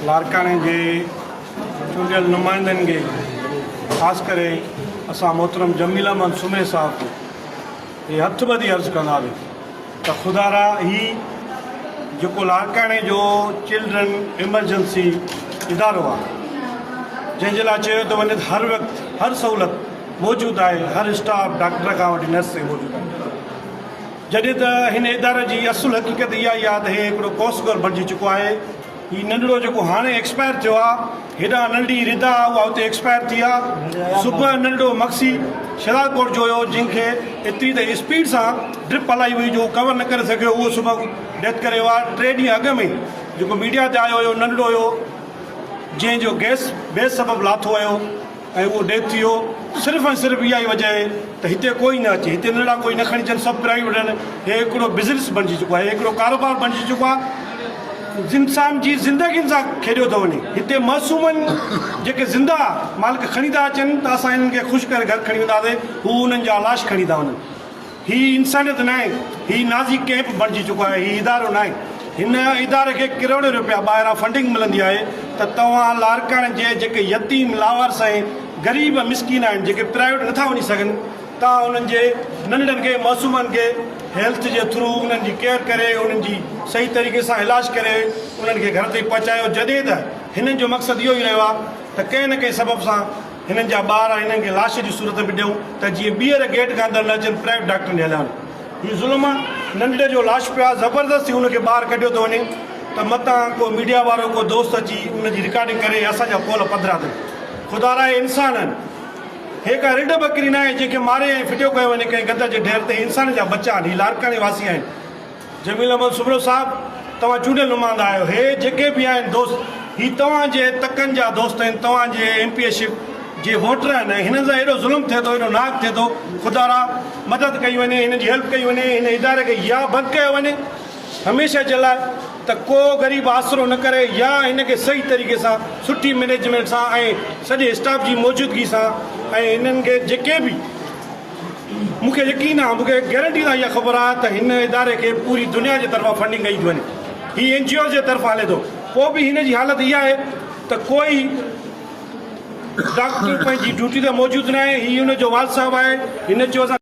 लारकाणे के चूंडियल नुमाइंदनि के ख़ासि करे असां मोहतरम जमील अहमद सुमे साहब ये हथ ॿधी अर्ज़ु कंदासीं त ख़ुदारा ही जेको लारकाणे जो चिल्ड्रन एमरजेंसी इदारो आहे जंहिंजे लाइ चयो थो वञे हर वक़्तु हर सहूलियत मौजूदु आहे, हर स्टाफ डॉक्टर खां वठी नर्स मौजूदु आहे। जॾहिं त हिन इदारे जी असुलु हक़ीक़त इहा ई आहे त हे हिकिड़ो कोसगर बणिजी चुको आहे। हीउ नंढड़ो जेको हाणे एक्सपायर थियो आहे, हेॾा नंढी रिदा उहा उते एक्सपायर थी आहे। सुबुह नंढड़ो मक्सी शरारकोट जो हुयो, जंहिंखे एतिरी त स्पीड सां ड्रिप हलाई हुई जो कवर न करे सघियो, उहो सुबुह डेथ करे वियो आहे। 3 ॾींहं अॻु में जेको मीडिया ते आयो हुयो नंढड़ो हुयो, जंहिंजो गैस सबबु लाथो हुयो ऐं उहो डेथ थी वियो। सिर्फ़ु ऐं सिर्फ़ु इहा ई वजह आहे त हिते कोई न अचे, हिते नंढड़ा कोई न खणी अचनि, सभु प्राइवेट आहिनि। हे हिकिड़ो बिज़नेस बणिजी चुको आहे, हिकिड़ो कारोबार बणिजी चुको आहे। इंसान जी ज़िंदगियुनि सां खेॾियो थो वञे। हिते मासूमनि जेके ज़िंदा मालिक खणी था अचनि त असां हिननि खे ख़ुशि करे घर खणी वेंदासीं, हू उन्हनि जा लाश खणी था वञनि। हीअ इंसानियत न आहे, हीअ नाज़ी कैंप बणिजी चुको आहे, हीअ इदारो न आहे। हिन इदारे खे किरोड़े रुपया ॿाहिरां फंडिंग मिलंदी आहे त तव्हां लारकाणे जे जेके यतीम लावारस ऐं ग़रीब मिसकीन आहिनि, जेके प्राइवेट नथा वञी सघनि, तव्हां उन्हनि जे नंढड़नि खे मासूमनि खे हेल्थ जे थ्रू उन्हनि जी केयर करे, उन्हनि जी सही तरीक़े सां इलाजु करे उन्हनि खे घर ताईं पहुचायो। जॾहिं त हिननि जो मक़सदु इहो ई रहियो आहे त कंहिं न कंहिं सबब सां हिननि जा ॿार हिननि खे लाश जी सूरत में ॾियूं त जीअं ॿीहर गेट खां अंदरि न अचनि, प्राइवेट डॉक्टर ने हलिया वञनि। हीउ ज़ुल्म आहे। नंढड़े जो लाश पियो आहे, ज़बरदस्ती हुनखे ॿाहिरि कढियो थो वञे त मतां को मीडिया वारो को दोस्त अची उनजी रिकॉर्डिंग करे असांजा पोल पधरा अथनि। ख़ुदा राय इंसान आहिनि। हे का रिढ बकरी न आहे जंहिंखे मारे ऐं फिटियो कयो वञे कंहिं गंद जे ढेर ते। इंसान जा बच्चा आहिनि, हीउ लारकाणे वासी आहिनि। जमील अहमद सुबरो साहिबु, तव्हां चूंडियल नुमाइंदा आहियो। हे जेके बि आहिनि दोस्त, हीउ तव्हांजे तकनि जा दोस्त आहिनि, तव्हांजे MPशिप जे वोटर आहिनि। हिननि सां एॾो ज़ुल्म थिए थो, एॾो नाक थिए थो। ख़ुदारा मदद कई वञे, हिन जी हेल्प कई वञे, हिन इदारे खे या बंदि कयो वञे हमेशह जे लाइ त को ग़रीब आसिरो न करे, या हिन खे सही तरीक़े सां सुठी मैनेजमेंट सां ऐं सॼे स्टाफ जी मौजूदगी सां ऐं हिननि खे जेके बि, मूंखे यकीन आहे, मूंखे गारंटी सां इहा ख़बर आहे त हिन इदारे खे पूरी दुनिया जे तरफ़ां फंडिंग कई थी वञे। हीउ NGO जे तरफ़ां हले थो। पोइ बि हिन जी हालत इहा आहे त कोई डॉक्टर पंहिंजी ड्यूटी ते मौजूदु न आहे। हीउ हुनजो वाल साहबु आहे। हिन चयो असां